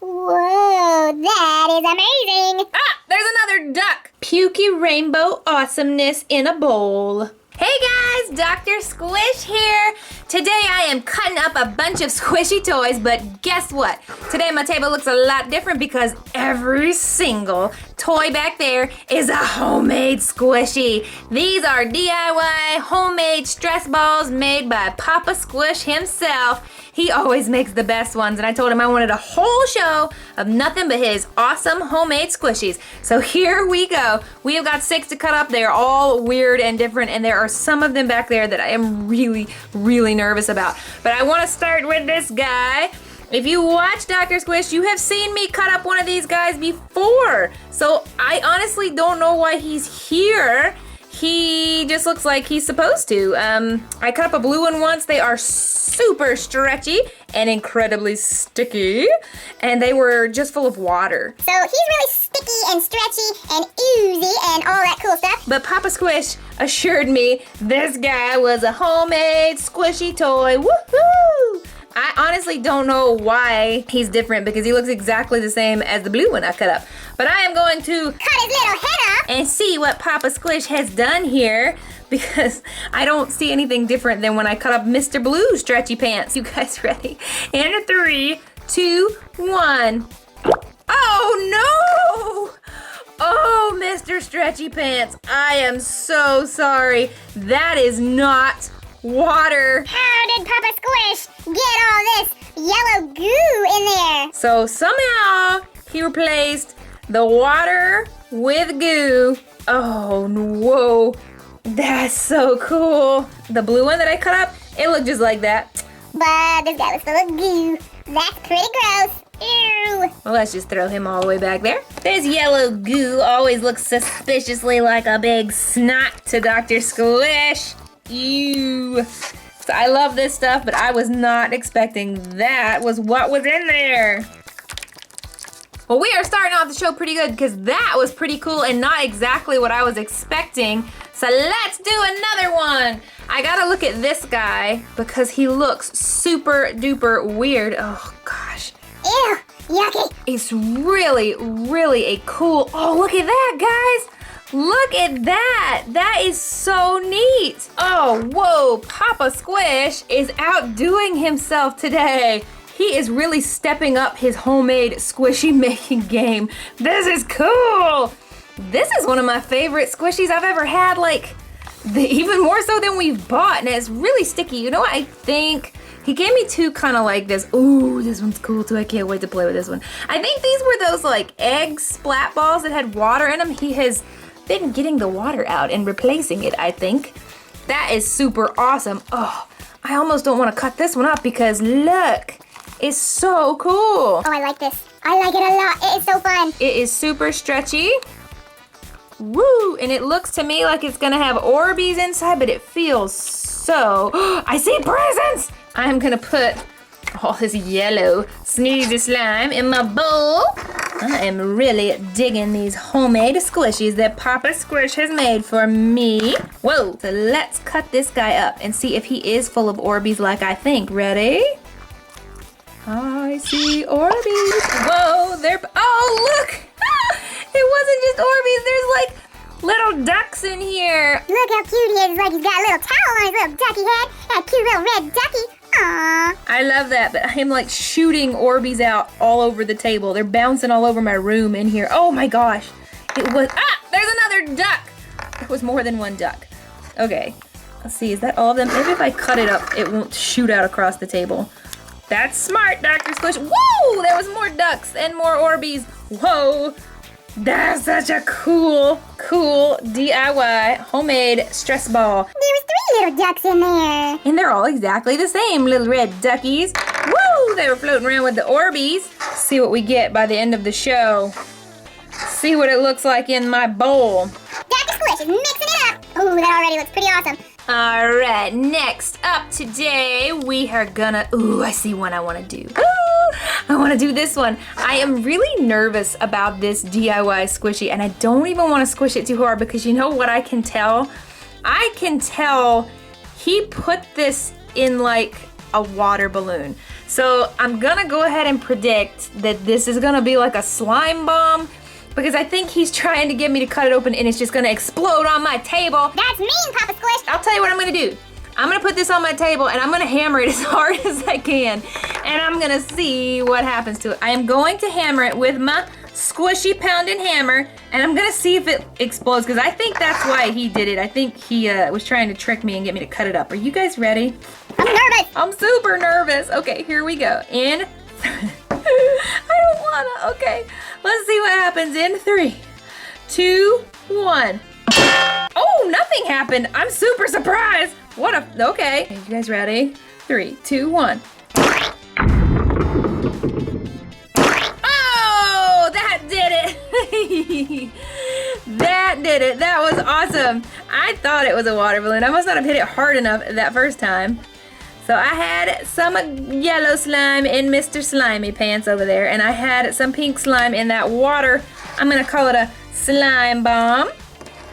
Whoa, that is amazing. Ah, there's another duck. Pukey rainbow awesomeness in a bowl. Hey guys, Dr. Squish here. Today I am cutting up a bunch of squishy toys, but guess what? Today my table looks a lot different because every single toy back there is a homemade squishy. These are DIY homemade stress balls made by Papa Squish himself. He always makes the best ones, and I told him I wanted a whole show of nothing but his awesome homemade squishies. So here we go. We have got 6 to cut up. They're all weird and different, and there are some of them back there that I am really, really nervous about. But I want to start with this guy. If you watch Dr. Squish, you have seen me cut up one of these guys before. So I honestly don't know why he's here. He just looks like he's supposed to. I cut up a blue one once. They are super stretchy and incredibly sticky. And they were just full of water. So he's really sticky and stretchy and oozy and all that cool stuff. But Papa Squish assured me this guy was a homemade squishy toy. Woohoo! I honestly don't know why he's different because he looks exactly the same as the blue one I cut up. But I am going to cut his little head off and see what Papa Squish has done here because I don't see anything different than when I cut up Mr. Blue stretchy pants. You guys ready? And 3, 2, 1. Oh no! Oh, Mr. Stretchy Pants, I am so sorry. That is not water. How did Papa Squish get all this yellow goo in there? So somehow he replaced the water with goo. Oh, whoa. That's so cool. The blue one that I cut up, it looked just like that. But this guy was full of goo. That's pretty gross. Ew. Well, let's just throw him all the way back there. This yellow goo always looks suspiciously like a big snot to Dr. Squish. Ew. So I love this stuff, but I was not expecting that was what was in there. Well, we are starting off the show pretty good because that was pretty cool and not exactly what I was expecting. So let's do another one. I gotta look at this guy because he looks super duper weird. Oh gosh. Ew, yucky. It's really, really a cool, oh look at that guys. Look at that! That is so neat! Oh, whoa! Papa Squish is outdoing himself today. He is really stepping up his homemade squishy making game. This is cool! This is one of my favorite squishies I've ever had, like, even more so than we've bought, and it's really sticky. You know what I think? He gave me 2 kind of like this. Ooh, this one's cool too. I can't wait to play with this one. I think these were those, like, egg splat balls that had water in them. He has been getting the water out and replacing it, I think. That is super awesome. Oh, I almost don't want to cut this one up because look, it's so cool. Oh, I like this. I like it a lot. It is so fun. It is super stretchy. Woo, and it looks to me like it's gonna have Orbeez inside, but it feels so, I see presents. I'm gonna put all this yellow sneezy slime in my bowl. I am really digging these homemade squishies that Papa Squish has made for me. Whoa, so let's cut this guy up and see if he is full of Orbeez like I think. Ready? I see Orbeez. Whoa, oh look! It wasn't just Orbeez, there's like little ducks in here. Look how cute he is. It's like he's got a little towel on his little ducky head. That cute little red ducky. Aww. I love that, but I'm like shooting Orbeez out all over the table. They're bouncing all over my room in here. Oh my gosh. It was, there's another duck. There was more than one duck. Okay, let's see, is that all of them? Maybe if I cut it up, it won't shoot out across the table. That's smart, Dr. Squish. Whoa, there was more ducks and more Orbeez. Whoa, that's such a cool DIY homemade stress ball. There was 3 little ducks in there. And they're all exactly the same, little red duckies. Woo! They were floating around with the Orbeez. See what we get by the end of the show. See what it looks like in my bowl. Dr. Squish is mixing it up. Ooh, that already looks pretty awesome. All right, next up today, we are gonna, I see one I wanna do. Ooh, I wanna do this one. I am really nervous about this DIY squishy, and I don't even wanna squish it too hard because you know what I can tell? I can tell he put this in like a water balloon. So I'm gonna go ahead and predict that this is gonna be like a slime bomb, because I think he's trying to get me to cut it open and it's just gonna explode on my table. That's mean, Papa Squish. I'll tell you what I'm gonna do. I'm gonna put this on my table and I'm gonna hammer it as hard as I can. And I'm gonna see what happens to it. I am going to hammer it with my squishy pounding hammer, and I'm gonna see if it explodes, because I think that's why he did it. I think he was trying to trick me and get me to cut it up. Are you guys ready? I'm nervous. I'm super nervous. Okay, here we go. In, I don't wanna, okay. Let's see what happens in 3, 2, 1. Oh, nothing happened. I'm super surprised. What a, okay. You guys ready? 3, 2, 1. Oh, that did it. That did it. That was awesome. I thought it was a water balloon. I must not have hit it hard enough that first time. So I had some yellow slime in Mr. Slimy Pants over there, and I had some pink slime in that water. I'm gonna call it a slime bomb,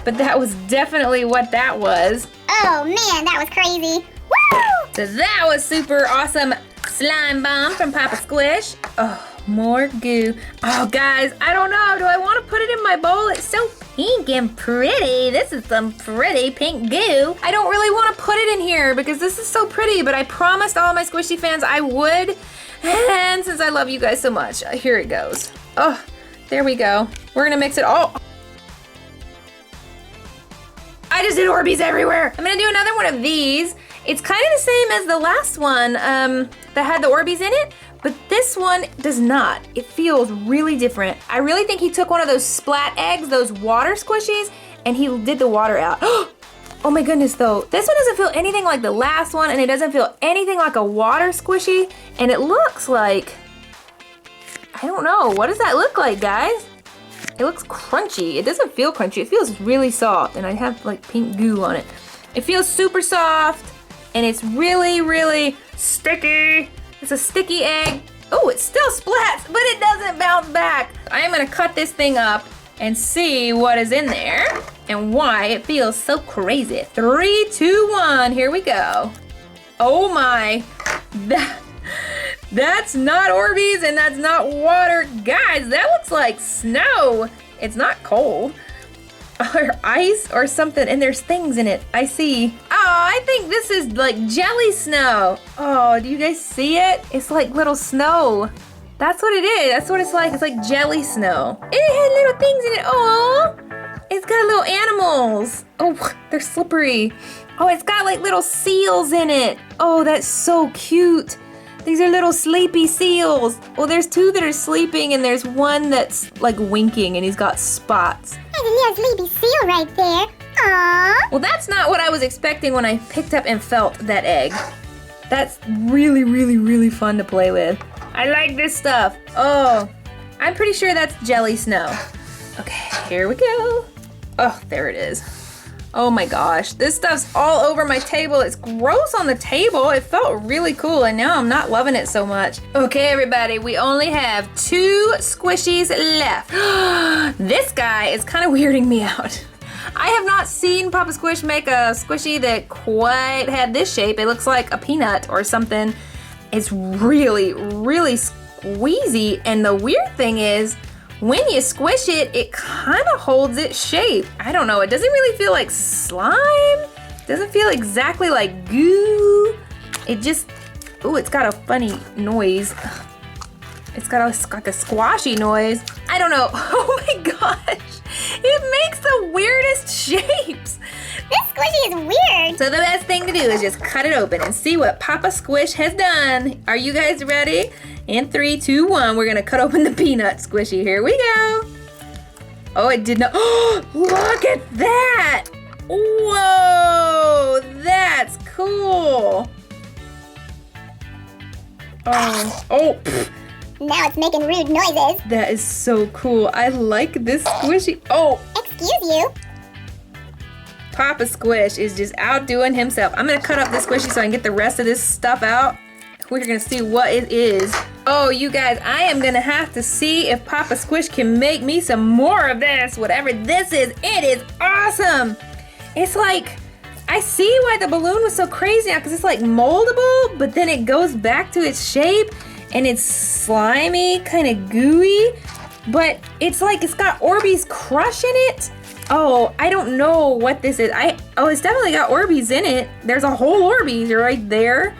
but that was definitely what that was. Oh man, that was crazy. Woo! So that was super awesome slime bomb from Papa Squish. Oh, more goo. Oh guys, I don't know. Do I want to put it in my bowl? It's so pink and pretty. This is some pretty pink goo. I don't really want to put it in here because this is so pretty, but I promised all my Squishy fans I would. And since I love you guys so much, here it goes. Oh, there we go. We're gonna mix it all. I just did Orbeez everywhere. I'm gonna do another one of these. It's kind of the same as the last one that had the Orbeez in it, but this one does not. It feels really different. I really think he took one of those splat eggs, those water squishies, and he did the water out. Oh my goodness though. This one doesn't feel anything like the last one, and it doesn't feel anything like a water squishy, and it looks like, I don't know, what does that look like, guys? It looks crunchy. It doesn't feel crunchy. It feels really soft, and I have like pink goo on it. It feels super soft, and it's really, really sticky. It's a sticky egg. Oh, it still splats, but it doesn't bounce back. I am gonna cut this thing up and see what is in there and why it feels so crazy. 3, 2, 1, here we go. Oh my, that's not Orbeez and that's not water. Guys, that looks like snow. It's not cold. Or ice or something, and there's things in it. I see. Oh, I think this is like jelly snow. Oh, do you guys see it? It's like little snow. That's what it is. That's what it's like. It's like jelly snow. And it had little things in it. Oh, it's got little animals. Oh, they're slippery. Oh, it's got like little seals in it. Oh, that's so cute. These are little sleepy seals. Well, there's 2 that are sleeping, and there's one that's like winking, and he's got spots. There's a little sleepy seal right there. Aww. Well, that's not what I was expecting when I picked up and felt that egg. That's really, really, really fun to play with. I like this stuff. Oh, I'm pretty sure that's jelly snow. Okay, here we go. Oh, there it is. Oh my gosh, this stuff's all over my table. It's gross on the table. It felt really cool, and now I'm not loving it so much. Okay, everybody, we only have 2 squishies left. This guy is kind of weirding me out. I have not seen Papa Squish make a squishy that quite had this shape. It looks like a peanut or something. It's really, really squeezy, and the weird thing is, when you squish it, it kind of holds its shape. I don't know, it doesn't really feel like slime. It doesn't feel exactly like goo. It just, ooh, it's got a funny noise. It's got like a squashy noise. I don't know, oh my gosh. It makes the weirdest shapes. This squishy is weird. So the best thing to do is just cut it open and see what Papa Squish has done. Are you guys ready? In 3, 2, 1, we're gonna cut open the peanut squishy. Here we go. Oh, it did not. Oh, look at that. Whoa, that's cool. Oh. Now it's making rude noises. That is so cool. I like this squishy. Oh. Excuse you. Papa Squish is just outdoing himself. I'm gonna cut up this squishy so I can get the rest of this stuff out. We're gonna see what it is. Oh, you guys, I am gonna have to see if Papa Squish can make me some more of this. Whatever this is, it is awesome. It's like, I see why the balloon was so crazy now, because it's like moldable, but then it goes back to its shape, and it's slimy, kind of gooey, but it's like it's got Orbeez Crush in it. Oh, I don't know what this is. It's definitely got Orbeez in it. There's a whole Orbeez right there.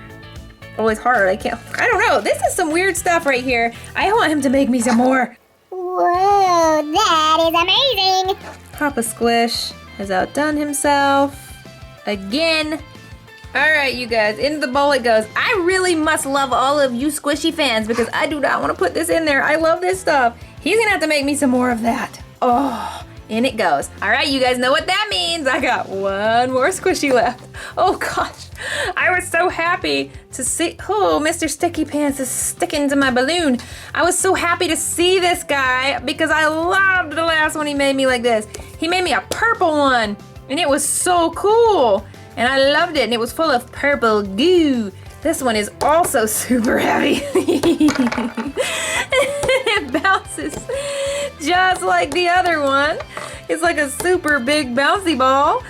Oh, it's hard. I don't know. This is some weird stuff right here. I want him to make me some more. Whoa, that is amazing. Papa Squish has outdone himself again. All right, you guys, into the bowl it goes. I really must love all of you squishy fans because I do not want to put this in there. I love this stuff. He's gonna have to make me some more of that. Oh, in it goes. All right, you guys know what that means. I got one more squishy left. Oh gosh, I was so happy to see, oh, Mr. Sticky Pants is sticking to my balloon. I was so happy to see this guy because I loved the last one he made me like this. He made me a purple one and it was so cool. And I loved it, and it was full of purple goo. This one is also super heavy. It bounces just like the other one. It's like a super big bouncy ball,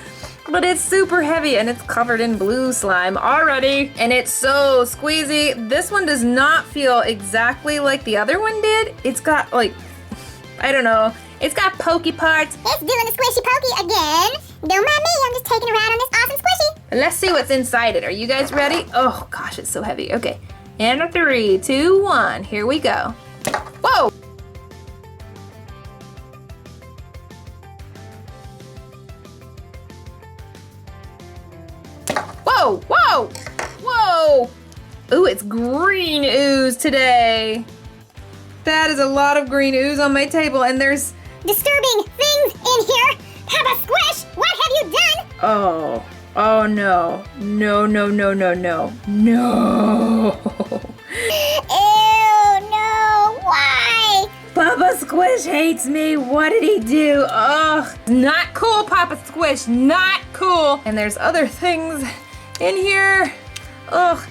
but it's super heavy, and it's covered in blue slime already, and it's so squeezy. This one does not feel exactly like the other one did. It's got, like, I don't know. It's got pokey parts. It's doing the squishy pokey again. Don't mind me, I'm just taking a ride on this awesome squishy. Let's see what's inside it. Are you guys ready? Oh gosh, it's so heavy. Okay, and a 3, 2, 1, here we go. Whoa! Whoa, whoa, whoa! Ooh, it's green ooze today. That is a lot of green ooze on my table, and there's disturbing things in here. Papa Squish, what have you done? Oh no. No. Ew, no, why? Papa Squish hates me. What did he do? Ugh, not cool, Papa Squish, not cool. And there's other things in here. Ugh.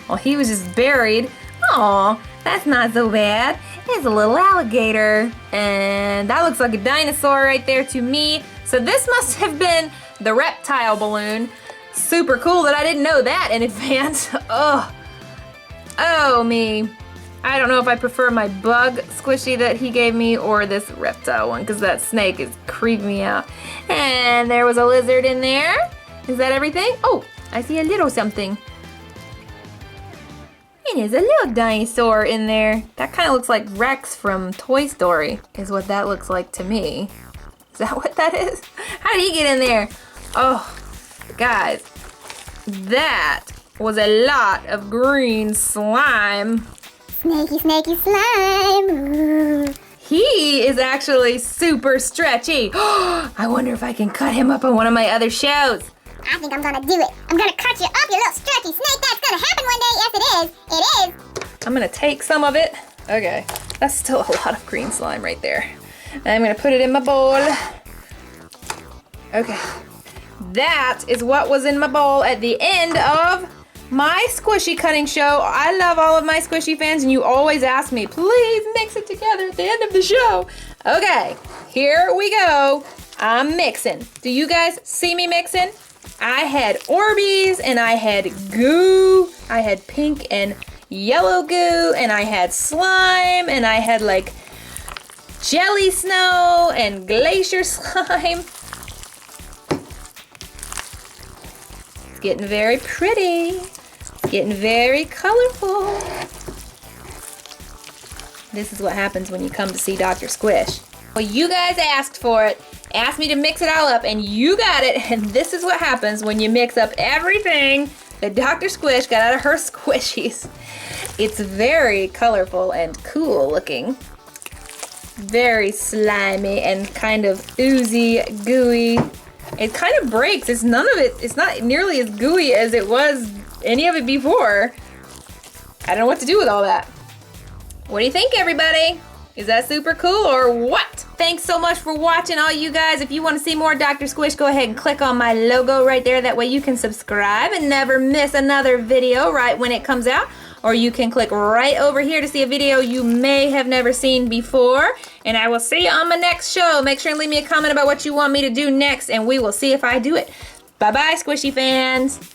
Well, he was just buried. Aw, that's not so bad. It's a little alligator. And that looks like a dinosaur right there to me. So this must have been the reptile balloon. Super cool that I didn't know that in advance. Ugh. Oh, me. I don't know if I prefer my bug squishy that he gave me or this reptile one, because that snake is creeping me out. And there was a lizard in there. Is that everything? Oh, I see a little something. And there's a little dinosaur in there. That kind of looks like Rex from Toy Story, is what that looks like to me. Is that what that is? How did he get in there? Oh, guys, that was a lot of green slime. Snaky, snaky slime. Ooh. He is actually super stretchy. I wonder if I can cut him up on one of my other shows. I think I'm gonna do it. I'm gonna cut you up, you little stretchy snake. That's gonna happen one day. Yes, it is. It is. I'm gonna take some of it. Okay, that's still a lot of green slime right there. I'm gonna put it in my bowl. Okay, that is what was in my bowl at the end of my squishy cutting show. I love all of my squishy fans, and you always ask me, please mix it together at the end of the show. Okay, here we go. I'm mixing. Do you guys see me mixing? I had Orbeez, and I had goo. I had pink and yellow goo, and I had slime, and I had like jelly snow and glacier slime. It's getting very pretty. It's getting very colorful. This is what happens when you come to see Dr. Squish. Well, you guys asked for it. Asked me to mix it all up, and you got it. And this is what happens when you mix up everything that Dr. Squish got out of her squishies. It's very colorful and cool looking. Very slimy and kind of oozy, gooey. It kind of breaks. It's not nearly as gooey as it was any of it before. I don't know what to do with all that. What do you think, everybody? Is that super cool or what? Thanks so much for watching, all you guys. If you want to see more Dr. Squish, go ahead and click on my logo right there. That way you can subscribe and never miss another video right when it comes out. Or you can click right over here to see a video you may have never seen before. And I will see you on my next show. Make sure and leave me a comment about what you want me to do next, and we will see if I do it. Bye-bye, Squishy fans.